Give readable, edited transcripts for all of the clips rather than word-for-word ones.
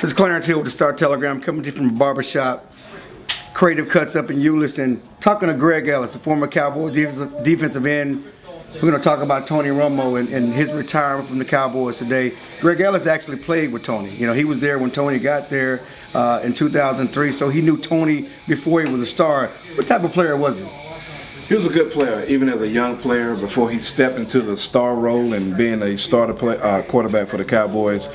This is Clarence Hill with the Star Telegram, coming to you from a barbershop. Creative Cuts up in Euless, and talking to Greg Ellis, the former Cowboys defensive end. We're going to talk about Tony Romo and his retirement from the Cowboys today. Greg Ellis actually played with Tony. You know, he was there when Tony got there in 2003, so he knew Tony before he was a star. What type of player was he? He was a good player, even as a young player, before he stepped into the star role and being a starter quarterback for the Cowboys.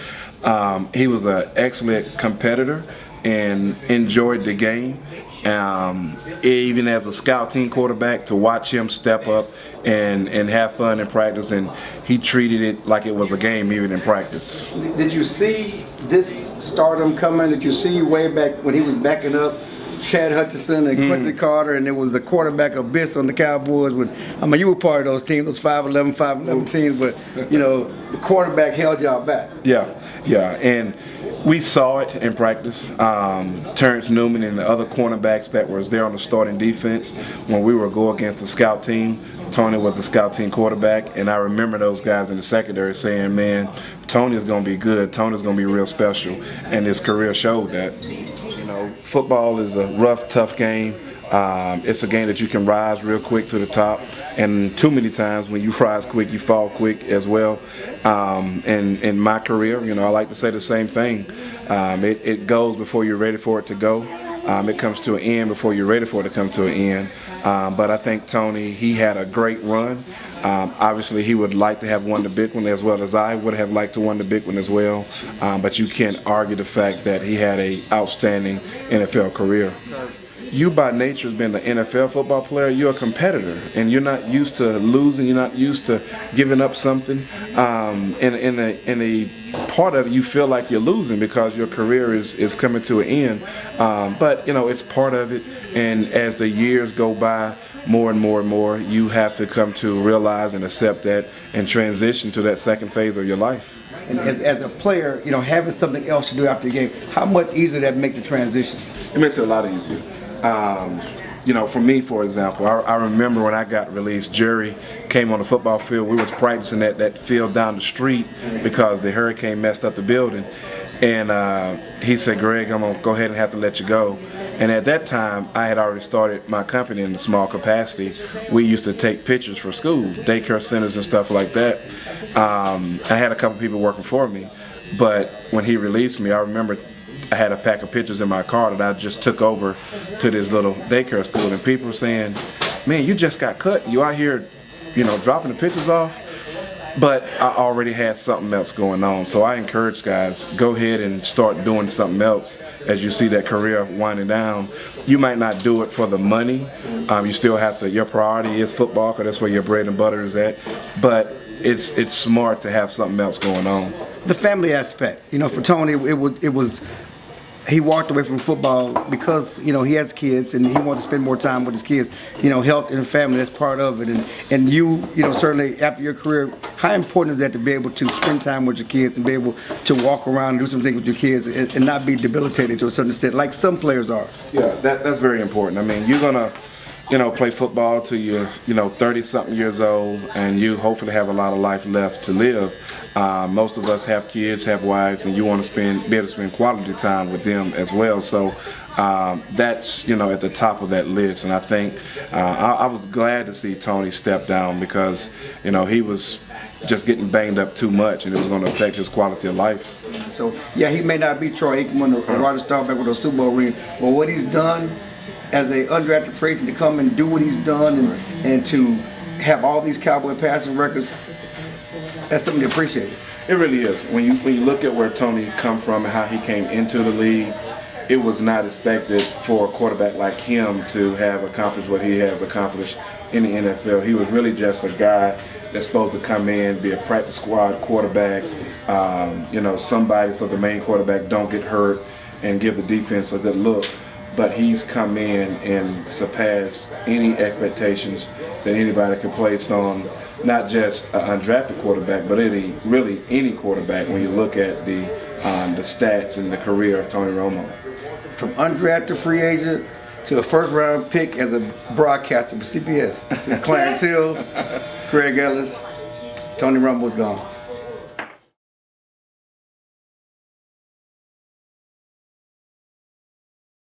He was an excellent competitor and enjoyed the game. Even as a scout team quarterback, to watch him step up and have fun in practice, and he treated it like it was a game even in practice. Did you see this stardom coming? Did you see way back when he was backing up Chad Hutchinson and Quincy Carter, and it was the quarterback abyss on the Cowboys? I mean, you were part of those teams, those 5'11" teams, but you know, the quarterback held y'all back. Yeah, and we saw it in practice. Terrence Newman and the other cornerbacks that was there on the starting defense when we were going against the scout team. Tony was the scout team quarterback, and I remember those guys in the secondary saying, man, Tony's going to be good, Tony's going to be real special, and his career showed that. You know, football is a rough, tough game. It's a game that you can rise real quick to the top, and too many times when you rise quick, you fall quick as well. In my career, you know, I like to say the same thing. It goes before you're ready for it to go. It comes to an end before you're ready for it to come to an end. But I think Tony, he had a great run. Obviously, he would like to have won the big one, as well as I would have liked to won the big one as well. But you can't argue the fact that he had an outstanding NFL career. You by nature, as being an NFL football player, you're a competitor, and you're not used to losing. You're not used to giving up something. In a part of it, you feel like you're losing because your career is coming to an end. But you know, it's part of it. And as the years go by, more and more and more, you have to come to realize and accept that and transition to that second phase of your life. And as a player, you know, having something else to do after the game, how much easier that make the transition? It makes it a lot easier. You know, for me, for example, I remember when I got released, Jerry came on the football field. We was practicing at that field down the street because the hurricane messed up the building. And he said, Greg, I'm going to go ahead and have to let you go. And at that time, I had already started my company in a small capacity. We used to take pictures for school, daycare centers and stuff like that. I had a couple people working for me. But when he released me, I remember I had a pack of pictures in my car that I just took over to this little daycare school, and people were saying, man, you just got cut. You out here, you know, dropping the pictures off. But I already had something else going on. So I encourage guys, go ahead and start doing something else as you see that career winding down. You might not do it for the money. You still have to, your priority is football because that's where your bread and butter is at. But it's smart to have something else going on. The family aspect, you know, for Tony, it was he walked away from football because, you know, he has kids and he wanted to spend more time with his kids. You know, health and family, that's part of it. And you know, certainly after your career, how important is that to be able to spend time with your kids and be able to walk around and do some things with your kids and not be debilitated to a certain extent, like some players are? Yeah, that's very important. I mean, you're gonna, you know, play football till you're, you know, 30-something years old, and you hopefully have a lot of life left to live. Most of us have kids, have wives, and you want to be able to spend quality time with them as well. So that's, you know, at the top of that list. And I think I was glad to see Tony step down because, you know, he was just getting banged up too much, and it was going to affect his quality of life. So yeah, he may not be Troy Aikman or Roger Staubach with a Super Bowl ring, but what he's done as a undrafted free agent to come and do what he's done and to have all these Cowboy passing records, that's something to appreciate. It really is. When you look at where Tony come from and how he came into the league, it was not expected for a quarterback like him to have accomplished what he has accomplished in the NFL. He was really just a guy that's supposed to come in, be a practice squad quarterback, you know, somebody so the main quarterback don't get hurt and give the defense a good look. But he's come in and surpassed any expectations that anybody could place on not just an undrafted quarterback, but really any quarterback when you look at the stats and the career of Tony Romo. From undrafted free agent to a first-round pick as a broadcaster for CBS. This is Clarence Hill, Greg Ellis, Tony Romo's gone.